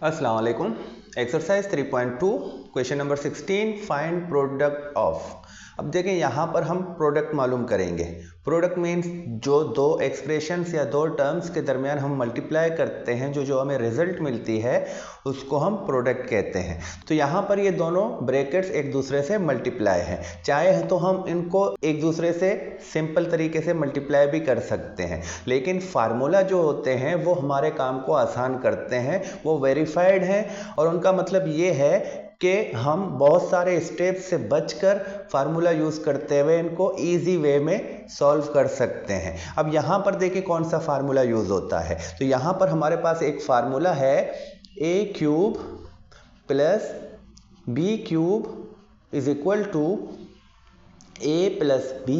अस्सलाम वालेकुम। Exercise 3.2 question number 16 find product of. अब देखें यहाँ पर हम प्रोडक्ट मालूम करेंगे। प्रोडक्ट मीन्स जो दो एक्सप्रेशंस या दो टर्म्स के दरमियान हम मल्टीप्लाई करते हैं, जो हमें रिजल्ट मिलती है उसको हम प्रोडक्ट कहते हैं। तो यहाँ पर ये दोनों ब्रैकेट्स एक दूसरे से मल्टीप्लाई हैं। चाहे तो हम इनको एक दूसरे से सिंपल तरीके से मल्टीप्लाई भी कर सकते हैं, लेकिन फार्मूला जो होते हैं वो हमारे काम को आसान करते हैं, वो वेरीफाइड हैं और उनका मतलब ये है कि हम बहुत सारे स्टेप्स से बचकर फार्मूला यूज़ करते हुए इनको इजी वे में सॉल्व कर सकते हैं। अब यहाँ पर देखिए कौन सा फार्मूला यूज़ होता है। तो यहाँ पर हमारे पास एक फार्मूला है a cube plus b cube is equal to a plus b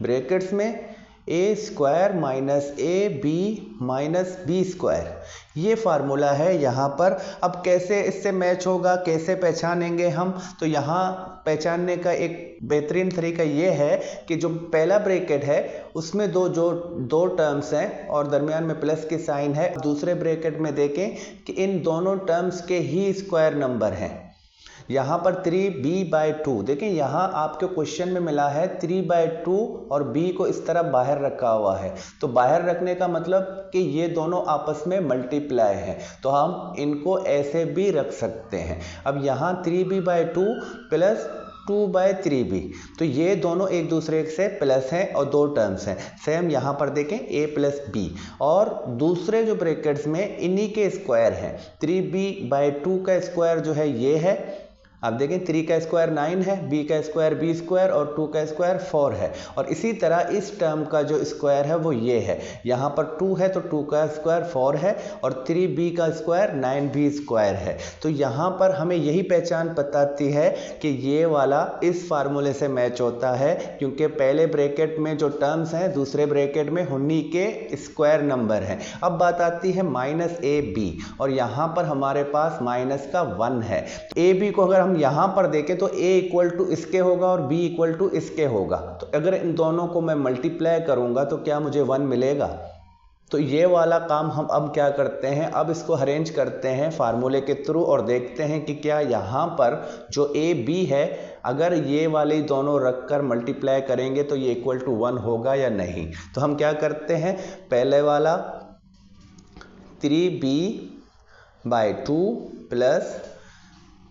brackets में a square minus A B minus B square. ये फार्मूला है यहाँ पर। अब कैसे इससे मैच होगा, कैसे पहचानेंगे हम? तो यहाँ पहचानने का एक बेहतरीन तरीका ये है कि जो पहला ब्रैकेट है उसमें दो टर्म्स हैं और दरमियान में प्लस की साइन है। दूसरे ब्रैकेट में देखें कि इन दोनों टर्म्स के ही स्क्वायर नंबर हैं। यहाँ पर 3b/2 देखें, यहाँ आपके क्वेश्चन में मिला है 3/2 और b को इस तरह बाहर रखा हुआ है। तो बाहर रखने का मतलब कि ये दोनों आपस में मल्टीप्लाई हैं, तो हम इनको ऐसे भी रख सकते हैं। अब यहाँ 3b/2 प्लस 2/3b, तो ये दोनों एक दूसरे से प्लस हैं और दो टर्म्स हैं। सेम यहाँ पर देखें a प्लस b, और दूसरे जो ब्रैकेट्स में इन्हीं के स्क्वायर हैं। 3b/2 का स्क्वायर जो है ये है। अब देखें 3 का स्क्वायर 9 है, b का स्क्वायर b स्क्वायर और 2 का स्क्वायर 4 है। और इसी तरह इस टर्म का जो स्क्वायर है वो ये है। यहाँ पर 2 है तो 2 का स्क्वायर 4 है और 3b का स्क्वायर 9b स्क्वायर है। तो यहाँ पर हमें यही पहचान बताती है कि ये वाला इस फार्मूले से मैच होता है, क्योंकि पहले ब्रैकेट में जो टर्म्स हैं दूसरे ब्रैकेट में उन्हीं के स्क्वायर नंबर हैं। अब बात आती है माइनस ए बी, और यहाँ पर हमारे पास माइनस का 1 है। ए बी को अगर हम यहां पर देखें तो a इक्वल टू इसके होगा और b इक्वल टू इसके होगा। तो अगर इन दोनों को मैं मल्टीप्लाई करूंगा तो क्या मुझे 1 मिलेगा? तो ये वाला काम हम अब क्या करते हैं, अब इसको अरेंज करते हैं फार्मूले के थ्रू और देखते हैं कि क्या यहाँ पर जो a b है, अगर ये वाले दोनों रखकर मल्टीप्लाई करेंगे तो ये इक्वल टू 1 होगा या नहीं। तो हम क्या करते हैं, पहले वाला 3b/2 प्लस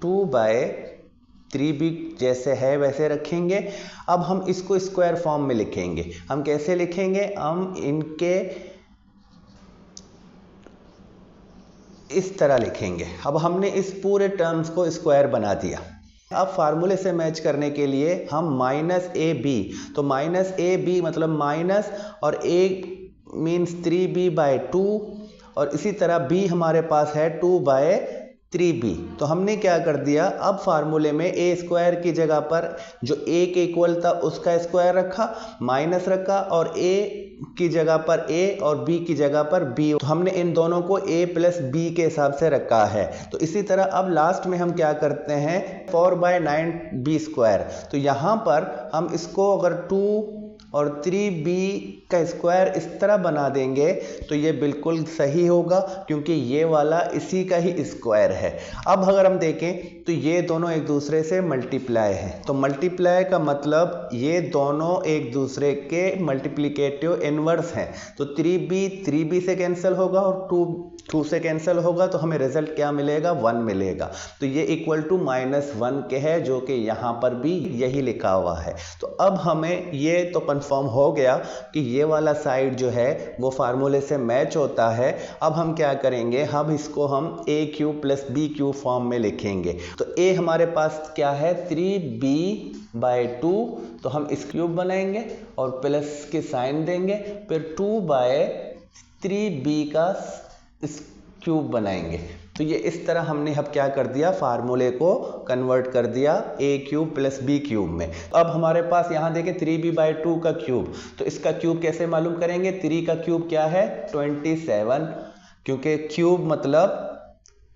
2/3b जैसे है वैसे रखेंगे। अब हम इसको स्क्वायर फॉर्म में लिखेंगे। हम कैसे लिखेंगे, हम इनके इस तरह लिखेंगे। अब हमने इस पूरे टर्म्स को स्क्वायर बना दिया। अब फार्मूले से मैच करने के लिए हम माइनस ए बी, तो माइनस ए बी मतलब माइनस और a मीन्स 3b/2 और इसी तरह b हमारे पास है 2/3b। तो हमने क्या कर दिया, अब फार्मूले में a स्क्वायर की जगह पर जो a के इक्वल था उसका स्क्वायर रखा, माइनस रखा, और a की जगह पर a और b की जगह पर b। तो हमने इन दोनों को a प्लस b के हिसाब से रखा है। तो इसी तरह अब लास्ट में हम क्या करते हैं, 4/9b स्क्वायर। तो यहाँ पर हम इसको अगर 2 और 3b का स्क्वायर इस तरह बना देंगे तो ये बिल्कुल सही होगा, क्योंकि ये वाला इसी का ही स्क्वायर है। अब अगर हम देखें तो ये दोनों एक दूसरे से मल्टीप्लाई हैं। तो मल्टीप्लाई का मतलब ये दोनों एक दूसरे के मल्टीप्लिकेटिव इनवर्स हैं। तो 3b से कैंसिल होगा और 2 से कैंसिल होगा, तो हमें रिजल्ट क्या मिलेगा, 1 मिलेगा। तो ये इक्वल टू -1 के है, जो कि यहाँ पर भी यही लिखा हुआ है। तो अब हमें ये तो कंफर्म हो गया कि ये वाला साइड जो है वो फार्मूले से मैच होता है। अब हम क्या करेंगे, अब इसको हम a cube plus b cube form में लिखेंगे। तो a हमारे पास क्या है, 3b/2, तो हम इस क्यूब बनाएंगे और प्लस के साइन देंगे, फिर 2/3b का इस क्यूब बनाएंगे। तो ये इस तरह हमने अब क्या कर दिया, फार्मूले को कन्वर्ट कर दिया a cube plus b cube में। अब हमारे पास यहाँ देखें 3b/2 का क्यूब, तो इसका क्यूब कैसे मालूम करेंगे, 3 का क्यूब क्या है, 27, क्योंकि क्यूब मतलब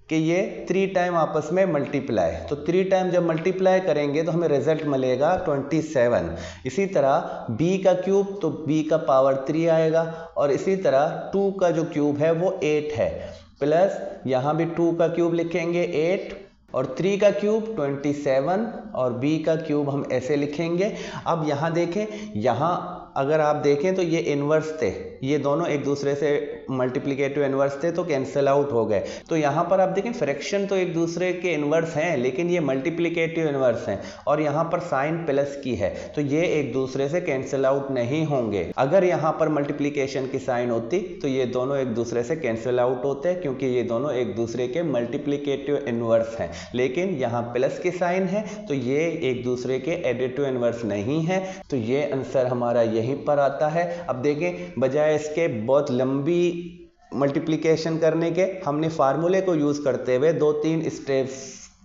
कि ये 3 टाइम आपस में मल्टीप्लाई। तो 3 टाइम जब मल्टीप्लाई करेंगे तो हमें रिजल्ट मिलेगा 27। इसी तरह b का क्यूब, तो b का पावर 3 आएगा, और इसी तरह 2 का जो क्यूब है वो 8 है। प्लस यहाँ भी 2 का क्यूब लिखेंगे 8 और 3 का क्यूब 27 और b का क्यूब हम ऐसे लिखेंगे। अब यहाँ देखें, यहाँ अगर आप देखें तो ये इन्वर्स थे, ये दोनों एक दूसरे से मल्टीप्लिकेटिव इन्वर्स थे तो कैंसिल आउट हो गए। तो यहाँ पर आप देखें फ्रैक्शन तो एक दूसरे के इन्वर्स हैं लेकिन ये मल्टीप्लिकेटिव इन्वर्स हैं और यहाँ पर साइन प्लस की है तो ये एक दूसरे से कैंसिल आउट नहीं होंगे। अगर यहाँ पर मल्टीप्लिकेशन की साइन होती तो ये दोनों एक दूसरे से कैंसिल आउट होते क्योंकि ये दोनों एक दूसरे के मल्टीप्लिकेटिव इन्वर्स हैं, लेकिन यहाँ प्लस की साइन है तो ये एक दूसरे के एडिटिव इन्वर्स नहीं है। तो ये आंसर हमारा यहीं पर आता है। अब देखें, बजाय इसके बहुत लंबी मल्टीप्लिकेशन करने के हमने फार्मूले को यूज करते हुए 2-3 स्टेप्स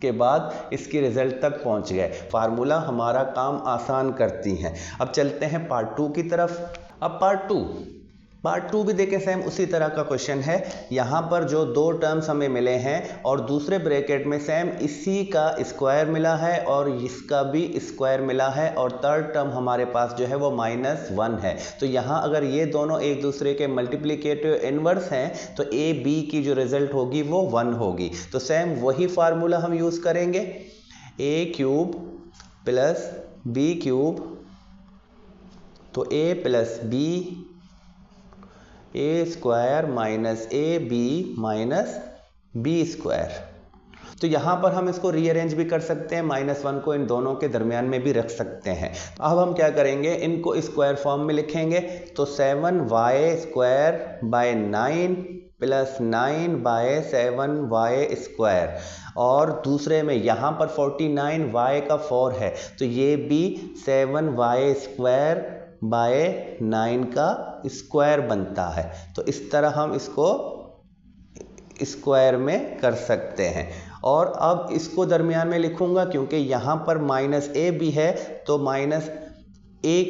के बाद इसकी रिजल्ट तक पहुंच गए। फार्मूला हमारा काम आसान करती हैं। अब चलते हैं पार्ट 2 की तरफ। अब पार्ट टू भी देखें, सेम उसी तरह का क्वेश्चन है। यहाँ पर जो 2 टर्म्स हमें मिले हैं और दूसरे ब्रैकेट में सेम इसी का स्क्वायर मिला है और इसका भी स्क्वायर मिला है और थर्ड टर्म हमारे पास जो है वो -1 है। तो यहाँ अगर ये दोनों एक दूसरे के मल्टीप्लिकेटिव इनवर्स हैं तो ए बी की जो रिजल्ट होगी वो 1 होगी। तो सेम वही फार्मूला हम यूज करेंगे, a³ प्लस b³ तो a plus b A square minus A B minus B square. तो यहाँ पर हम इसको रीअरेंज भी कर सकते हैं, -1 को इन दोनों के दरमियान में भी रख सकते हैं। अब हम क्या करेंगे, इनको स्क्वायर फॉर्म में लिखेंगे तो 7y² bye 9 plus 9/7y square और दूसरे में यहाँ पर 49y का 4 है तो ये भी 7y² बाय 9 का स्क्वायर बनता है। तो इस तरह हम इसको स्क्वायर में कर सकते हैं। और अब इसको दरमियान में लिखूंगा क्योंकि यहाँ पर -a भी है तो -a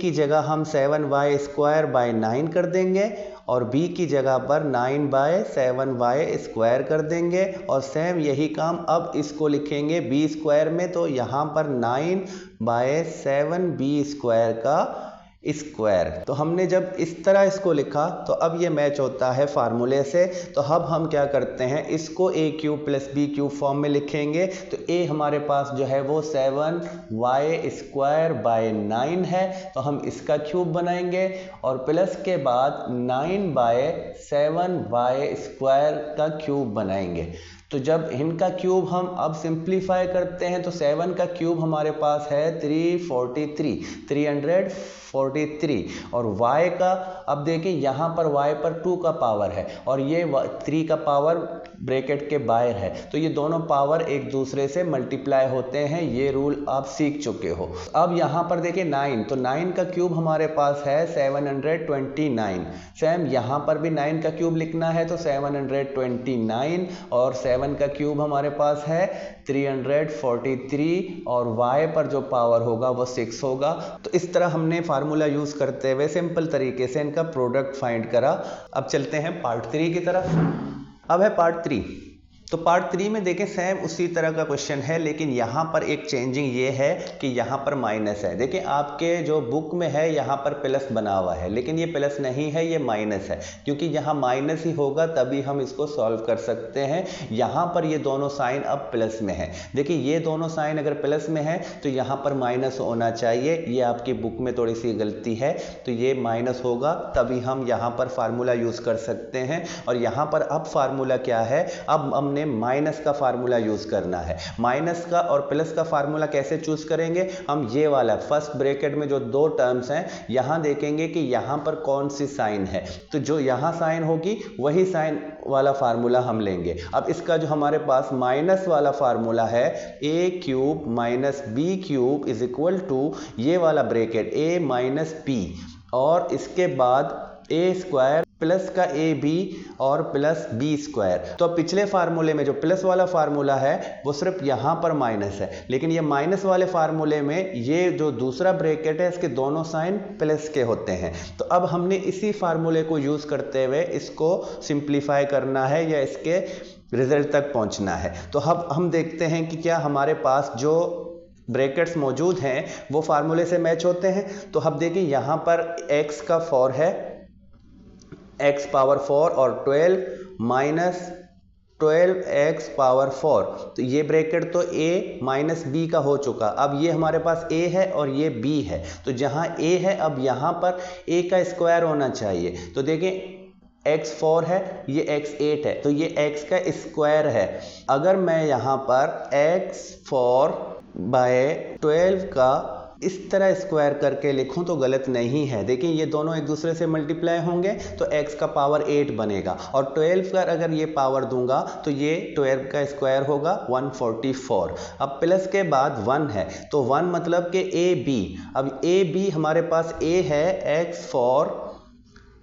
की जगह हम 7y² बाय 9 कर देंगे और b की जगह पर 9/7y² कर देंगे और सेम यही काम अब इसको लिखेंगे b² में तो यहाँ पर 9/7b² का स्क्वायर। तो हमने जब इस तरह इसको लिखा तो अब ये मैच होता है फार्मूले से। तो अब हम क्या करते हैं, इसको a³ प्लस b³ फॉर्म में लिखेंगे तो a हमारे पास जो है वो 7y² बाय 9 है तो हम इसका क्यूब बनाएंगे और प्लस के बाद 9/7y² का क्यूब बनाएंगे। तो जब इनका क्यूब हम अब सिंप्लीफाई करते हैं तो 7 का क्यूब हमारे पास है 343 और y का, अब देखिए यहाँ पर y पर 2 का पावर है और ये 3 का पावर ब्रैकेट के बाहर है तो ये दोनों पावर एक दूसरे से मल्टीप्लाई होते हैं, ये रूल आप सीख चुके हो। अब यहाँ पर देखिए 9, तो 9 का क्यूब हमारे पास है 729। सेम यहाँ पर भी 9 का क्यूब लिखना है तो 729 और 7 का क्यूब हमारे पास है 343 और y पर जो पावर होगा वो 6 होगा। तो इस तरह हमने फार्मूला यूज करते हुए सिंपल तरीके से इनका प्रोडक्ट फाइंड करा। अब चलते हैं पार्ट 3 की तरफ। अब है पार्ट 3। तो पार्ट 3 में देखें सेम उसी तरह का क्वेश्चन है लेकिन यहाँ पर एक चेंजिंग ये है कि यहाँ पर माइनस है। देखिए आपके जो बुक में है यहाँ पर प्लस बना हुआ है लेकिन ये प्लस नहीं है, ये माइनस है क्योंकि यहाँ माइनस ही होगा तभी हम इसको सॉल्व कर सकते हैं। यहाँ पर ये दोनों साइन अब प्लस में है। देखिए ये दोनों साइन अगर प्लस में है तो यहाँ पर माइनस होना चाहिए, ये आपकी बुक में थोड़ी सी गलती है तो ये माइनस होगा तभी हम यहाँ पर फार्मूला यूज कर सकते हैं। और यहाँ पर अब फार्मूला क्या है, अब हमने माइनस का फार्मूला यूज करना है। माइनस का और प्लस का फार्मूला कैसे चूज करेंगे, हम ये वाला फर्स्ट ब्रैकेट में जो 2 टर्म्स हैं यहां देखेंगे कि यहां पर कौन सी साइन है तो जो यहां साइन होगी वही साइन वाला फार्मूला हम लेंगे। अब इसका जो हमारे पास माइनस वाला फार्मूला है a³ minus b³ is equal to ये वाला ब्रैकेट a माइनस b और इसके बाद a² प्लस का ab और प्लस b²। तो पिछले फार्मूले में जो प्लस वाला फार्मूला है वो सिर्फ यहाँ पर माइनस है लेकिन ये माइनस वाले फार्मूले में ये जो दूसरा ब्रैकेट है इसके दोनों साइन प्लस के होते हैं। तो अब हमने इसी फार्मूले को यूज करते हुए इसको सिंप्लीफाई करना है या इसके रिजल्ट तक पहुंचना है। तो अब हम देखते हैं कि क्या हमारे पास जो ब्रैकेट्स मौजूद हैं वो फार्मूले से मैच होते हैं। तो अब देखिए यहाँ पर x का 4 है, x पावर 4 और 12 माइनस 12x पावर 4, तो ये ब्रैकेट तो a माइनस बी का हो चुका। अब ये हमारे पास a है और ये b है, तो जहाँ a है अब यहाँ पर a का स्क्वायर होना चाहिए। तो देखें x 4 है, ये x 8 है, तो ये x का स्क्वायर है। अगर मैं यहाँ पर x 4 बाय 12 का इस तरह स्क्वायर करके लिखूं तो गलत नहीं है। देखिए ये दोनों एक दूसरे से मल्टीप्लाई होंगे तो x का पावर 8 बनेगा, और 12 का अगर ये पावर दूंगा तो ये 12 का स्क्वायर होगा 144। अब प्लस के बाद 1 है, तो 1 मतलब कि ए बी। अब ए बी हमारे पास a है x4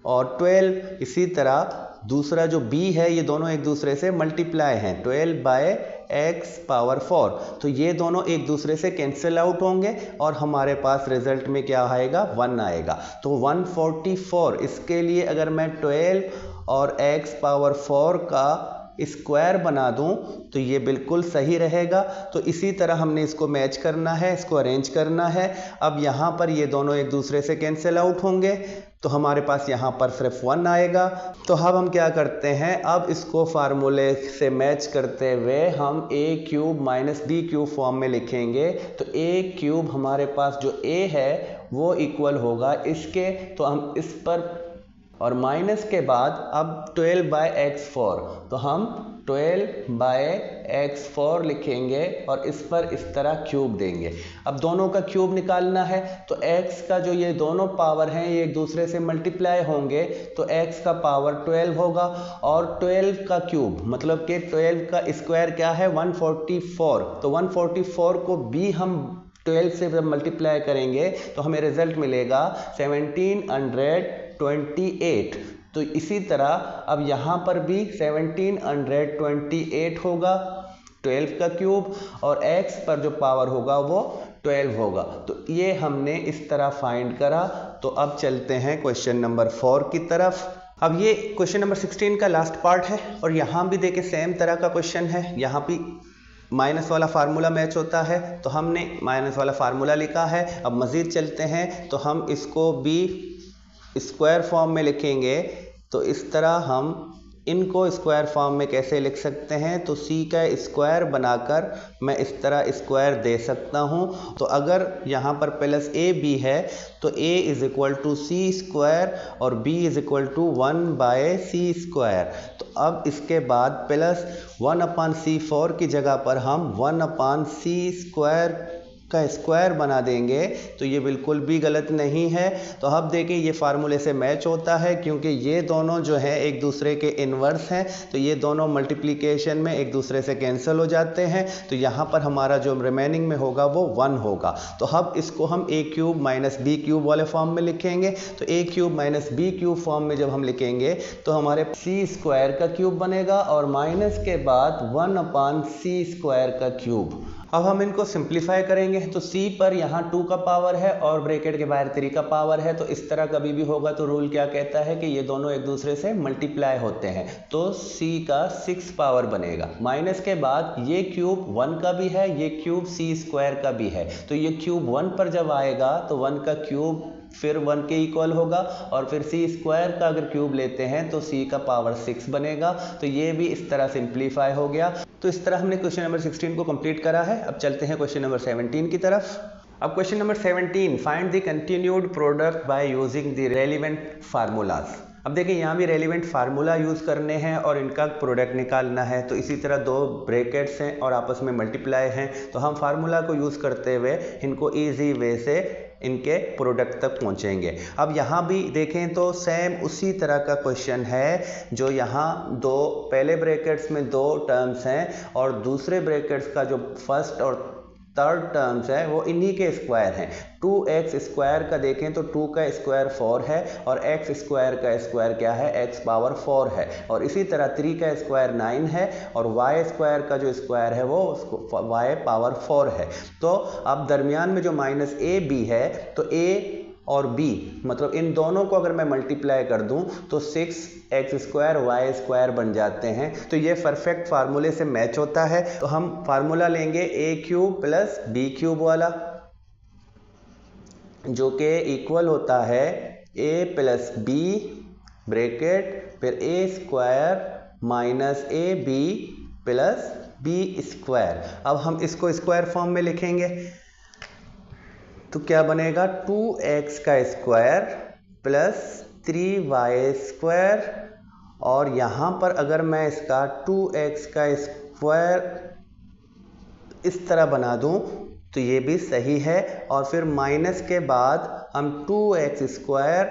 और 12, इसी तरह दूसरा जो b है ये दोनों एक दूसरे से मल्टीप्लाई हैं, 12 बाय x पावर 4, तो ये दोनों एक दूसरे से कैंसिल आउट होंगे और हमारे पास रिजल्ट में क्या आएगा, 1 आएगा। तो 144, इसके लिए अगर मैं 12 और x पावर 4 का स्क्वायर बना दूं तो ये बिल्कुल सही रहेगा। तो इसी तरह हमने इसको मैच करना है, इसको अरेंज करना है। अब यहाँ पर ये दोनों एक दूसरे से कैंसिल आउट होंगे तो हमारे पास यहाँ पर सिर्फ 1 आएगा। तो अब हम क्या करते हैं, अब इसको फार्मूले से मैच करते हुए हम a cube minus B cube form में लिखेंगे। तो a क्यूब हमारे पास जो a है वो इक्वल होगा इसके, तो हम इस पर और माइनस के बाद अब 12 बाय x4, तो हम 12 बाय x4 लिखेंगे और इस पर इस तरह क्यूब देंगे। अब दोनों का क्यूब निकालना है, तो x का जो ये दोनों पावर हैं ये एक दूसरे से मल्टीप्लाई होंगे, तो x का पावर 12 होगा और 12 का क्यूब मतलब कि 12 का स्क्वायर क्या है 144, तो 144 को भी हम 12 से जब मल्टीप्लाई करेंगे तो हमें रिजल्ट मिलेगा 1728। तो इसी तरह अब यहाँ पर भी 1728 होगा 12 का क्यूब और x पर जो पावर होगा वो 12 होगा। तो ये हमने इस तरह फाइंड करा। तो अब चलते हैं क्वेश्चन नंबर 4 की तरफ। अब ये क्वेश्चन नंबर 16 का लास्ट पार्ट है और यहाँ भी देखिए सेम तरह का क्वेश्चन है। यहाँ भी माइनस वाला फार्मूला मैच होता है, तो हमने माइनस वाला फार्मूला लिखा है। अब मज़ीद चलते हैं तो हम इसको भी स्क्वायर फॉर्म में लिखेंगे। तो इस तरह हम इनको स्क्वायर फॉर्म में कैसे लिख सकते हैं, तो c का स्क्वायर बनाकर मैं इस तरह स्क्वायर दे सकता हूं। तो अगर यहाँ पर प्लस ए बी है तो a is equal to C square और b is equal to 1 by C square. तो अब इसके बाद प्लस 1/c4 की जगह पर हम 1/c स्क्वायर का स्क्वायर बना देंगे, तो ये बिल्कुल भी गलत नहीं है। तो अब देखें ये फार्मूले से मैच होता है क्योंकि ये दोनों जो है एक दूसरे के इन्वर्स हैं, तो ये दोनों मल्टीप्लिकेशन में एक दूसरे से कैंसिल हो जाते हैं। तो यहाँ पर हमारा जो रिमेनिंग में होगा वो 1 होगा। तो अब इसको हम a cube minus B cube वाले फॉर्म में लिखेंगे। तो a cube minus B cube form में जब हम लिखेंगे तो हमारे c स्क्वायर का क्यूब बनेगा और माइनस के बाद 1/c स्क्वायर का क्यूब। अब हम इनको सिंप्लीफाई करेंगे तो c पर यहाँ 2 का पावर है और ब्रैकेट के बाहर 3 का पावर है। तो इस तरह कभी भी होगा तो रूल क्या कहता है कि ये दोनों एक दूसरे से मल्टीप्लाई होते हैं, तो c का 6 पावर बनेगा। माइनस के बाद ये क्यूब 1 का भी है, ये क्यूब c स्क्वायर का भी है, तो ये क्यूब 1 पर जब आएगा तो 1 का क्यूब फिर 1 के इक्वल होगा और फिर c स्क्वायर का अगर क्यूब लेते हैं तो c का पावर 6 बनेगा। तो ये भी इस तरह सिंप्लीफाई हो गया। तो इस तरह हमने क्वेश्चन नंबर 16 को कंप्लीट करा है। अब चलते हैं क्वेश्चन नंबर 17 की तरफ। अब question number 17, find the continued product by using the relevant formulas. अब देखिए यहाँ भी रेलिवेंट फार्मूला यूज़ करने हैं और इनका प्रोडक्ट निकालना है। तो इसी तरह 2 ब्रैकेट्स हैं और आपस में मल्टीप्लाई हैं, तो हम फार्मूला को यूज़ करते हुए इनको ईजी वे से इनके प्रोडक्ट तक पहुंचेंगे। अब यहाँ भी देखें तो सेम उसी तरह का क्वेश्चन है, जो यहाँ पहले ब्रैकेट्स में 2 टर्म्स हैं और दूसरे ब्रैकेट्स का जो फर्स्ट और थर्ड टर्म्स है वो इन्हीं के स्क्वायर हैं। 2x स्क्वायर का देखें तो 2 का स्क्वायर 4 है और x स्क्वायर का स्क्वायर क्या है, x पावर 4 है। और इसी तरह 3 का स्क्वायर 9 है और y स्क्वायर का जो स्क्वायर है वो y पावर 4 है। तो अब दरमियान में जो माइनस ए बी है, तो a और b मतलब इन दोनों को अगर मैं मल्टीप्लाई कर दूं तो 6x स्क्वायर y स्क्वायर बन जाते हैं। तो ये परफेक्ट फार्मूले से मैच होता है। तो हम फार्मूला लेंगे a cube plus b cube वाला, जो कि इक्वल होता है a प्लस b ब्रैकेट फिर a square minus A B plus B square. अब हम इसको स्क्वायर फॉर्म में लिखेंगे तो क्या बनेगा 2x का स्क्वायर प्लस 3y स्क्वायर, और यहाँ पर अगर मैं इसका 2x का स्क्वायर इस तरह बना दूँ तो ये भी सही है, और फिर माइनस के बाद हम 2x स्क्वायर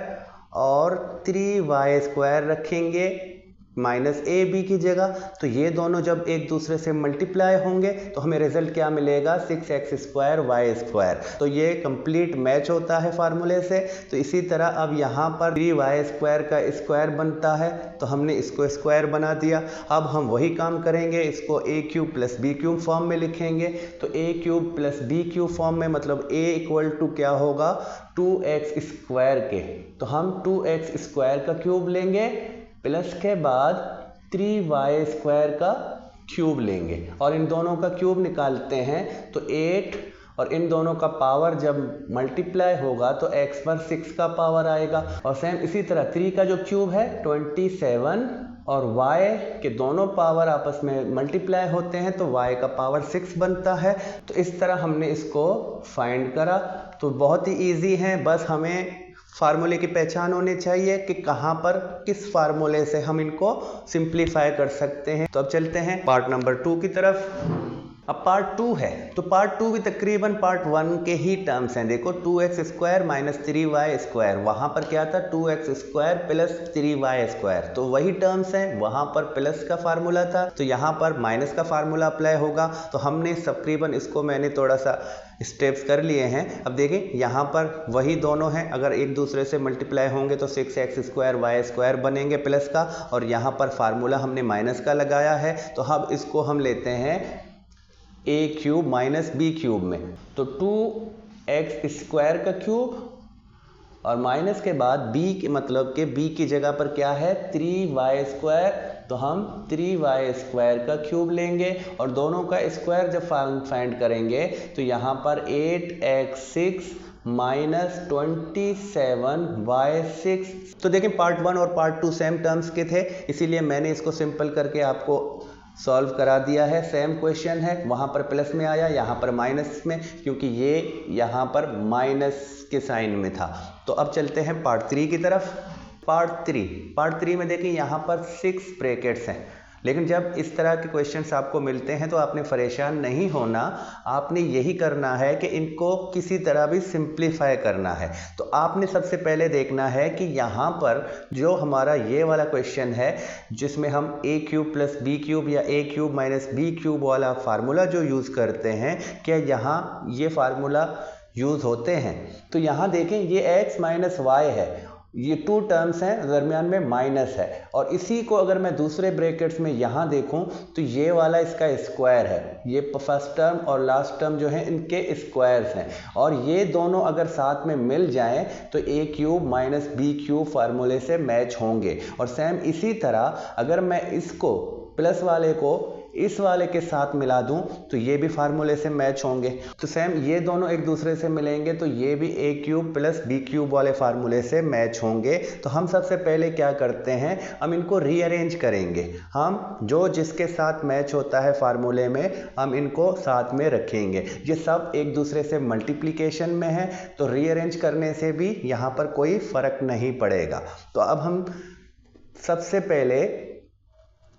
और 3y स्क्वायर रखेंगे माइनस ए बी की जगह। तो ये दोनों जब एक दूसरे से मल्टीप्लाई होंगे तो हमें रिजल्ट क्या मिलेगा 6x स्क्वायर वाई स्क्वायर। तो ये कंप्लीट मैच होता है फार्मूले से। तो इसी तरह अब यहाँ पर 3y स्क्वायर का स्क्वायर बनता है तो हमने इसको स्क्वायर बना दिया। अब हम वही काम करेंगे, इसको A cube plus B cube form में लिखेंगे। तो A cube plus B cube form में मतलब a इक्वल टू क्या होगा 2x स्क्वायर के, तो हम 2x स्क्वायर का क्यूब लेंगे प्लस के बाद 3y स्क्वायर का क्यूब लेंगे, और इन दोनों का क्यूब निकालते हैं तो 8, और इन दोनों का पावर जब मल्टीप्लाई होगा तो x पर 6 का पावर आएगा। और सेम इसी तरह 3 का जो क्यूब है 27, और y के दोनों पावर आपस में मल्टीप्लाई होते हैं तो y का पावर 6 बनता है। तो इस तरह हमने इसको फाइंड करा। तो बहुत ही ईजी है, बस हमें फार्मूले की पहचान होनी चाहिए कि कहाँ पर किस फार्मूले से हम इनको सिंप्लीफाई कर सकते हैं। तो अब चलते हैं पार्ट नंबर 2 की तरफ। अब पार्ट 2 है तो पार्ट 2 भी तकरीबन पार्ट 1 के ही टर्म्स हैं। देखो 2x square minus 3y square, वहाँ पर क्या था 2x square plus 3y square, तो वही टर्म्स हैं। वहाँ पर प्लस का फार्मूला था तो यहाँ पर माइनस का फार्मूला अप्लाई होगा। तो हमने तकरीबन इसको मैंने थोड़ा सा स्टेप्स कर लिए हैं। अब देखिए यहाँ पर वही दोनों हैं, अगर एक दूसरे से मल्टीप्लाई होंगे तो 6x स्क्वायर वाई स्क्वायर बनेंगे प्लस का, और यहाँ पर फार्मूला हमने माइनस का लगाया है। तो अब इसको हम लेते हैं a cube minus B cube में, तो 2x स्क्वायर का क्यूब और माइनस के बाद b के मतलब के b की जगह पर क्या है 3y स्क्वायर, तो हम 3y स्क्वायर का क्यूब लेंगे और दोनों का स्क्वायर जब फाइंड करेंगे तो यहाँ पर 8x6 माइनस 27y6। तो देखिए पार्ट 1 और पार्ट 2 सेम टर्म्स के थे, इसीलिए मैंने इसको सिंपल करके आपको सॉल्व करा दिया है। सेम क्वेश्चन है, वहाँ पर प्लस में आया, यहाँ पर माइनस में, क्योंकि ये यहाँ पर माइनस के साइन में था। तो अब चलते हैं पार्ट 3 की तरफ। पार्ट 3 में देखिए यहाँ पर 6 ब्रैकेट्स हैं, लेकिन जब इस तरह के क्वेश्चंस आपको मिलते हैं तो आपने परेशान नहीं होना, आपने यही करना है कि इनको किसी तरह भी सिंप्लीफाई करना है। तो आपने सबसे पहले देखना है कि यहाँ पर जो हमारा ये वाला क्वेश्चन है जिसमें हम a cube plus B cube या a cube minus B cube वाला फार्मूला जो यूज़ करते हैं, क्या यहाँ ये फार्मूला यूज़ होते हैं। तो यहाँ देखें ये x माइनस वाई है, ये 2 टर्म्स हैं, दरमियान में माइनस है, और इसी को अगर मैं दूसरे ब्रैकेट्स में यहाँ देखूँ तो ये वाला इसका स्क्वायर है, ये फर्स्ट टर्म और लास्ट टर्म जो है इनके स्क्वायर्स हैं, और ये दोनों अगर साथ में मिल जाएं तो a cube minus B cube फार्मूले से मैच होंगे। और सेम इसी तरह अगर मैं इसको प्लस वाले को इस वाले के साथ मिला दूं तो ये भी फार्मूले से मैच होंगे। तो सेम ये दोनों एक दूसरे से मिलेंगे तो ये भी a cube plus B cube वाले फार्मूले से मैच होंगे। तो हम सबसे पहले क्या करते हैं, हम इनको रीअरेंज करेंगे। हम जो जिसके साथ मैच होता है फार्मूले में हम इनको साथ में रखेंगे। ये सब एक दूसरे से मल्टीप्लिकेशन में है तो रीअरेंज करने से भी यहाँ पर कोई फ़र्क नहीं पड़ेगा। तो अब हम सबसे पहले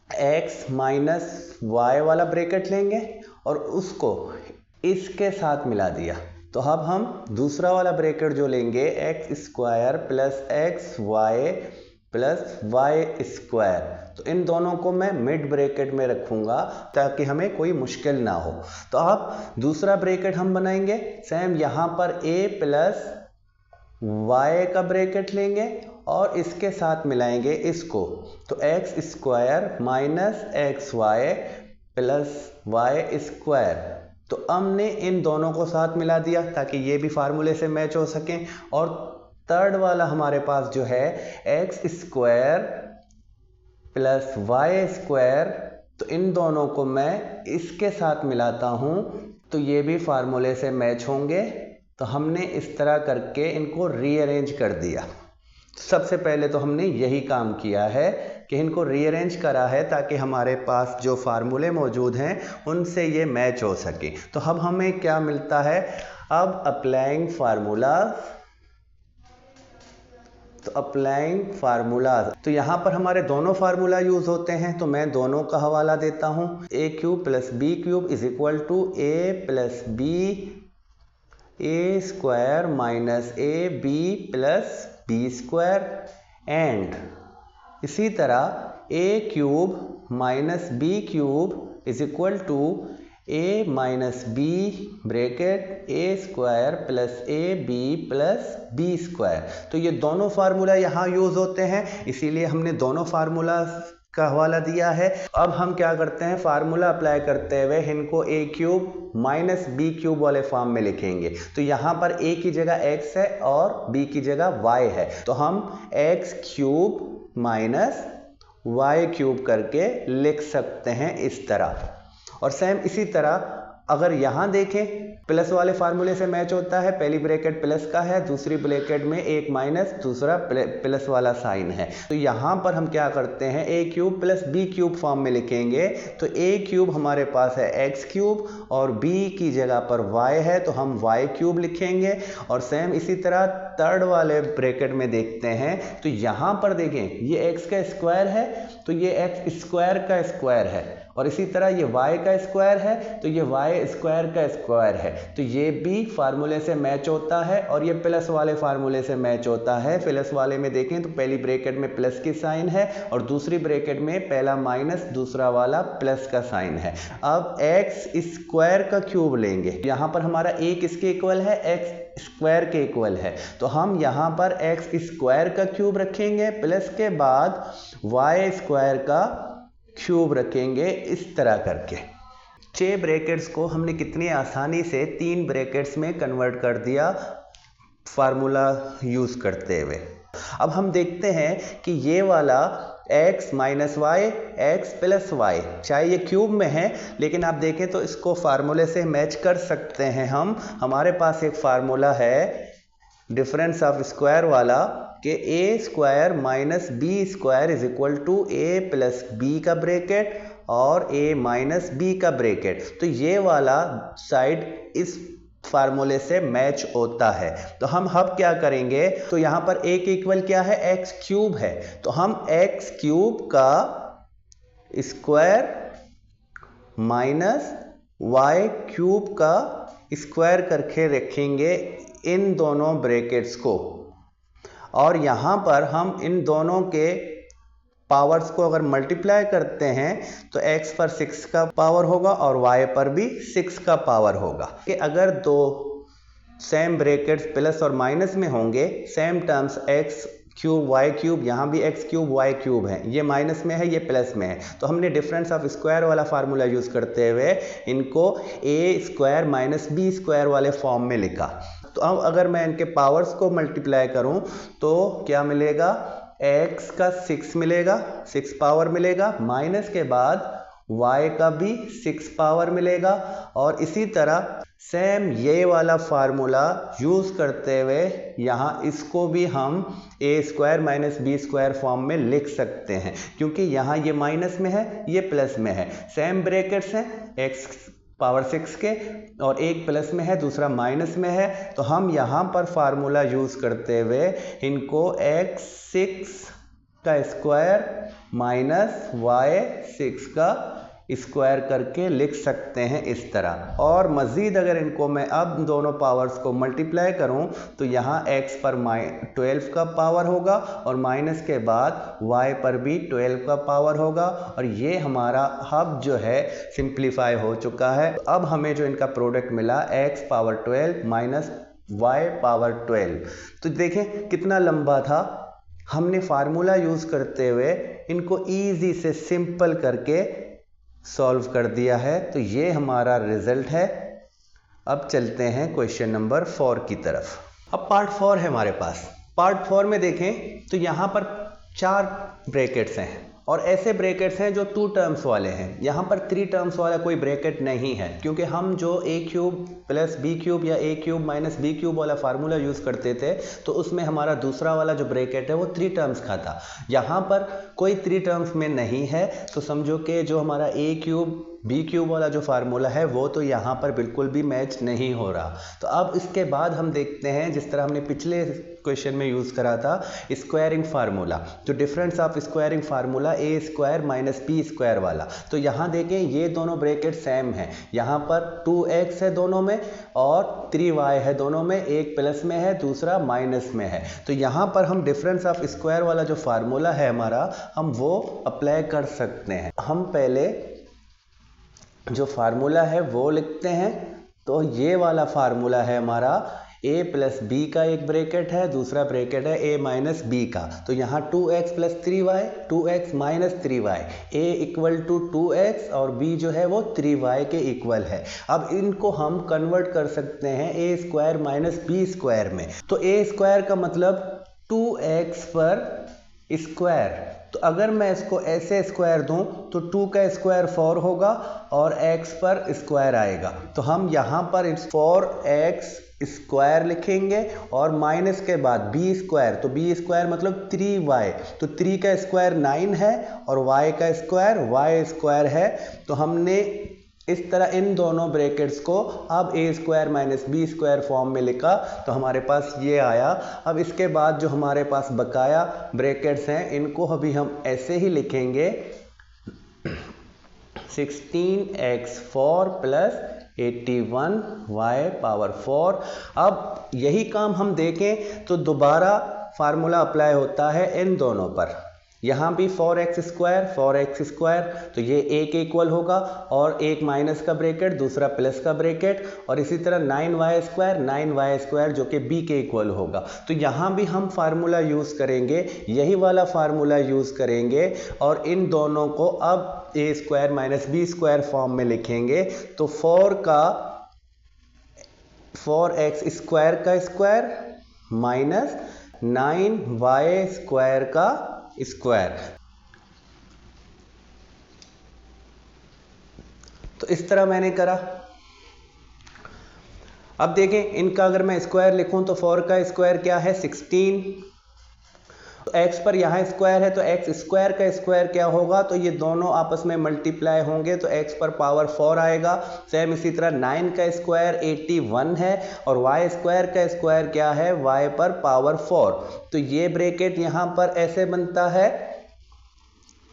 x माइनस वाई वाला ब्रैकेट लेंगे और उसको इसके साथ मिला दिया। तो अब हम दूसरा वाला ब्रैकेट जो लेंगे x square plus X Y plus Y square, तो इन दोनों को मैं मिड ब्रैकेट में रखूँगा ताकि हमें कोई मुश्किल ना हो। तो अब दूसरा ब्रैकेट हम बनाएंगे, सेम यहाँ पर a प्लस y का ब्रैकेट लेंगे और इसके साथ मिलाएंगे इसको, तो x square minus X Y plus Y square. तो हमने इन दोनों को साथ मिला दिया ताकि ये भी फार्मूले से मैच हो सकें। और थर्ड वाला हमारे पास जो है x square plus Y square, तो इन दोनों को मैं इसके साथ मिलाता हूँ तो ये भी फार्मूले से मैच होंगे। तो हमने इस तरह करके इनको रीअरेंज कर दिया। सबसे पहले तो हमने यही काम किया है कि इनको रीअरेंज करा है ताकि हमारे पास जो फार्मूले मौजूद हैं उनसे ये मैच हो सके। तो अब हमें क्या मिलता है, अब अप्लाइंग फार्मूलाज, तो यहाँ पर हमारे दोनों फार्मूला यूज होते हैं, तो मैं दोनों का हवाला देता हूँ। A cube plus B cube is equal to A plus B A square minus A B plus B square, and इसी तरह A cube minus B cube is equal to A minus B bracket A square plus A B plus B square. तो ये दोनों formula यहाँ use होते हैं, इसीलिए हमने दोनों फार्मूला का हवाला दिया है। अब हम क्या करते हैं, फार्मूला अप्लाई करते हुए इनको ए क्यूब माइनस बी क्यूब वाले फॉर्म में लिखेंगे। तो यहाँ पर ए की जगह एक्स है और बी की जगह वाई है, तो हम X cube minus Y cube करके लिख सकते हैं इस तरह। और सेम इसी तरह अगर यहाँ देखें, प्लस वाले फार्मूले से मैच होता है, पहली ब्रैकेट प्लस का है, दूसरी ब्रैकेट में एक माइनस, दूसरा प्लस वाला साइन है। तो यहाँ पर हम क्या करते हैं, a cube plus B cube form में लिखेंगे। तो ए क्यूब हमारे पास है एक्स क्यूब और बी की जगह पर वाई है, तो हम वाई क्यूब लिखेंगे। और सेम इसी तरह थर्ड वाले ब्रैकेट में देखते हैं, तो यहाँ पर देखें ये एक्स का स्क्वायर है, तो ये एक्स स्क्वायर का स्क्वायर है, और इसी तरह ये y का स्क्वायर है, तो ये y स्क्वायर का स्क्वायर है। तो ये भी फार्मूले से मैच होता है और ये प्लस वाले फार्मूले से मैच होता है। प्लस वाले में देखें तो पहली ब्रैकेट में प्लस की साइन है और दूसरी ब्रैकेट में पहला माइनस, दूसरा वाला प्लस का साइन है। अब x स्क्वायर का क्यूब लेंगे, यहाँ पर हमारा a किसके इक्वल है, x स्क्वायर के इक्वल है, तो हम यहाँ पर x स्क्वायर का क्यूब रखेंगे, प्लस के बाद y स्क्वायर का क्यूब रखेंगे इस तरह करके। 6 ब्रैकेट्स को हमने कितनी आसानी से 3 ब्रैकेट्स में कन्वर्ट कर दिया फार्मूला यूज करते हुए। अब हम देखते हैं कि ये वाला x minus Y X plus Y, चाहे ये क्यूब में है लेकिन आप देखें तो इसको फार्मूले से मैच कर सकते हैं हम। हमारे पास एक फार्मूला है डिफरेंस ऑफ स्क्वायर वाला कि a square minus B square is equal to A plus b का ब्रैकेट और ए माइनस बी का ब्रैकेट। तो ये वाला साइड इस फार्मूले से मैच होता है। तो हम अब क्या करेंगे, तो यहाँ पर ए के इक्वल क्या है, एक्स क्यूब है, तो हम एक्स क्यूब का स्क्वायर माइनस वाई क्यूब का स्क्वायर करके रखेंगे इन दोनों ब्रैकेट्स को। और यहाँ पर हम इन दोनों के पावर्स को अगर मल्टीप्लाई करते हैं तो x पर 6 का पावर होगा और y पर भी 6 का पावर होगा। कि अगर दो सेम ब्रैकेट्स प्लस और माइनस में होंगे, same terms x cube y cube, यहाँ भी एक्स क्यूब वाई क्यूब है, ये माइनस में है ये प्लस में है, तो हमने डिफरेंस ऑफ स्क्वायर वाला फार्मूला यूज करते हुए इनको ए स्क्वायर माइनस बी स्क्वायर वाले फॉर्म में लिखा। तो अब अगर मैं इनके पावर्स को मल्टीप्लाई करूं तो क्या मिलेगा, x का 6 मिलेगा, 6 पावर मिलेगा, माइनस के बाद y का भी 6 पावर मिलेगा। और इसी तरह सेम ये वाला फार्मूला यूज करते हुए यहाँ इसको भी हम a square minus B square form में लिख सकते हैं, क्योंकि यहाँ ये माइनस में है ये प्लस में है, सेम ब्रैकेट्स हैं x पावर 6 के, और एक प्लस में है दूसरा माइनस में है। तो हम यहाँ पर फार्मूला यूज करते हुए इनको x6 का स्क्वायर माइनस y6 का स्क्वायर करके लिख सकते हैं इस तरह। और मज़ीद अगर इनको मैं अब दोनों पावर्स को मल्टीप्लाई करूं तो यहाँ x पर 12 का पावर होगा और माइनस के बाद y पर भी 12 का पावर होगा, और ये हमारा अब जो है सिंप्लीफाई हो चुका है। अब हमें जो इनका प्रोडक्ट मिला x power 12 minus y power 12, तो देखें कितना लंबा था। हमने फार्मूला यूज़ करते हुए इनको ईजी से सिंपल करके सॉल्व कर दिया है। तो ये हमारा रिजल्ट है। अब चलते हैं क्वेश्चन नंबर 4 की तरफ। अब पार्ट 4 है हमारे पास। पार्ट 4 में देखें तो यहाँ पर 4 ब्रैकेट्स हैं और ऐसे ब्रैकेट्स हैं जो 2 टर्म्स वाले हैं। यहाँ पर 3 टर्म्स वाला कोई ब्रैकेट नहीं है, क्योंकि हम जो a cube plus b cube या a cube minus b cube वाला फार्मूला यूज़ करते थे तो उसमें हमारा दूसरा वाला जो ब्रैकेट है वो 3 टर्म्स का था। यहाँ पर कोई 3 टर्म्स में नहीं है, तो समझो कि जो हमारा a क्यूब बी क्यूब वाला जो फार्मूला है वो तो यहाँ पर बिल्कुल भी मैच नहीं हो रहा। तो अब इसके बाद हम देखते हैं, जिस तरह हमने पिछले क्वेश्चन में यूज़ करा था, स्क्वायरिंग फार्मूला, जो difference of squaring formula a square minus B square वाला। तो यहाँ देखें ये दोनों ब्रैकेट सेम है, यहाँ पर 2x है दोनों में और 3y है दोनों में, एक प्लस में है दूसरा माइनस में है। तो यहाँ पर हम डिफरेंस ऑफ स्क्वायर वाला जो फार्मूला है हमारा, हम वो अप्लाई कर सकते हैं। हम पहले जो फार्मूला है वो लिखते हैं। तो ये वाला फार्मूला है हमारा a प्लस बी का एक ब्रैकेट है, दूसरा ब्रैकेट है a माइनस बी का। तो यहाँ 2x plus 3y, 2x minus 3y, a equal to 2x और b जो है वो 3y के इक्वल है। अब इनको हम कन्वर्ट कर सकते हैं a square minus B square में। तो a स्क्वायर का मतलब 2x पर स्क्वायर, तो अगर मैं इसको ऐसे स्क्वायर दूं तो 2 का स्क्वायर 4 होगा और x पर स्क्वायर आएगा। तो हम यहाँ पर 4x स्क्वायर लिखेंगे और माइनस के बाद b स्क्वायर, तो b स्क्वायर मतलब 3y, तो 3 का स्क्वायर 9 है और y का स्क्वायर y स्क्वायर है। तो हमने इस तरह इन दोनों ब्रैकेट्स को अब a square minus B square form में लिखा, तो हमारे पास ये आया। अब इसके बाद जो हमारे पास बकाया ब्रैकेट्स हैं इनको अभी हम ऐसे ही लिखेंगे, 16x4 प्लस 81y पावर 4। अब यही काम हम देखें तो दोबारा फार्मूला अप्लाई होता है इन दोनों पर। यहाँ भी 4x स्क्वायर, तो ये a के इक्वल होगा और एक माइनस का ब्रैकेट दूसरा प्लस का ब्रैकेट, और इसी तरह 9y स्क्वायर जो कि b के इक्वल होगा। तो यहाँ भी हम फार्मूला यूज़ करेंगे, यही वाला फार्मूला यूज़ करेंगे और इन दोनों को अब a square minus B square form में लिखेंगे। तो 4x स्क्वायर का स्क्वायर माइनस 9y स्क्वायर का स्क्वायर। तो इस तरह मैंने करा। अब देखें इनका अगर मैं स्क्वायर लिखूं तो 4 का स्क्वायर क्या है 16, तो x पर यहाँ स्क्वायर है तो x स्क्वायर का स्क्वायर क्या होगा, तो ये दोनों आपस में मल्टीप्लाई होंगे तो x पर पावर 4 आएगा। सेम इसी तरह 9 का स्क्वायर 81 है और y स्क्वायर का स्क्वायर क्या है y पर पावर 4। तो ये ब्रैकेट यहाँ पर ऐसे बनता है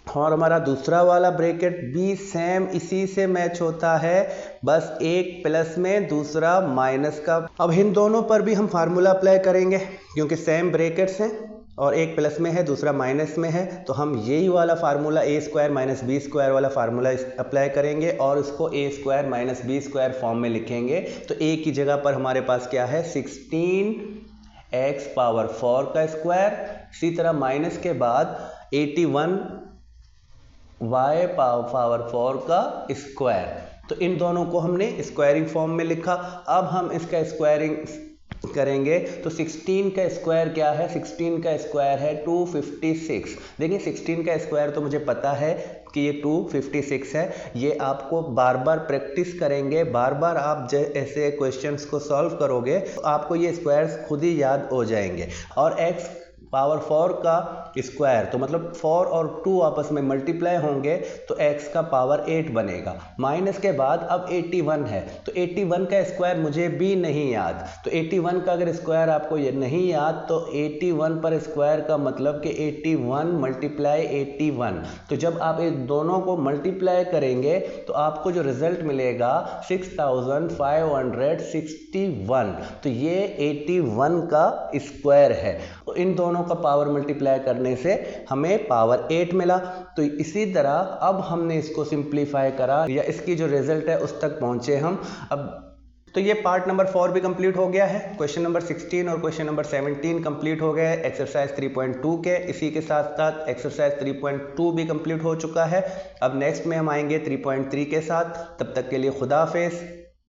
और हमारा दूसरा वाला ब्रैकेट भी सेम इसी से मैच होता है, बस एक प्लस में दूसरा माइनस का। अब इन दोनों पर भी हम फार्मूला अप्लाई करेंगे क्योंकि सेम ब्रैकेट्स हैं और एक प्लस में है दूसरा माइनस में है। तो हम यही वाला formula a square minus B square वाला फार्मूला अप्लाई करेंगे और इसको a square minus B square form में लिखेंगे। तो a की जगह पर हमारे पास क्या है 16x पावर 4 का स्क्वायर, इसी तरह माइनस के बाद 81 y पावर 4 का स्क्वायर। तो इन दोनों को हमने स्क्वायरिंग फॉर्म में लिखा। अब हम इसका स्क्वायरिंग करेंगे तो 16 का स्क्वायर क्या है, 16 का स्क्वायर है 256। देखिए 16 का स्क्वायर तो मुझे पता है कि ये 256 है। ये आपको बार बार प्रैक्टिस करेंगे, बार बार आप ऐसे क्वेश्चंस को सॉल्व करोगे तो आपको ये स्क्वायर्स खुद ही याद हो जाएंगे। और x पावर 4 का स्क्वायर तो मतलब 4 और 2 आपस में मल्टीप्लाई होंगे तो x का पावर 8 बनेगा। माइनस के बाद अब 81 है तो 81 का स्क्वायर मुझे भी नहीं याद, तो 81 का अगर स्क्वायर आपको ये नहीं याद तो 81 पर स्क्वायर का मतलब कि 81 मल्टीप्लाई 81। तो जब आप इन दोनों को मल्टीप्लाई करेंगे तो आपको जो रिजल्ट मिलेगा 6561। तो ये 81 का स्क्वायर है। तो इन दोनों का पावर मल्टीप्लाई करने से हमें पावर 8 मिला। तो इसी तरह अब हमने इसको सिंप्लीफाई करा या इसकी जो रिजल्ट है उस तक पहुंचे हम। अब तो ये पार्ट नंबर 4 भी कंप्लीट हो गया है। क्वेश्चन नंबर 16 और क्वेश्चन नंबर 17 कंप्लीट हो गए एक्सरसाइज 3.2 के। इसी के साथ साथ एक्सरसाइज 3.2 भी कंप्लीट हो चुका है। अब नेक्स्ट में हम आएंगे 3.3 के साथ। तब तक के लिए खुदा हाफिज़।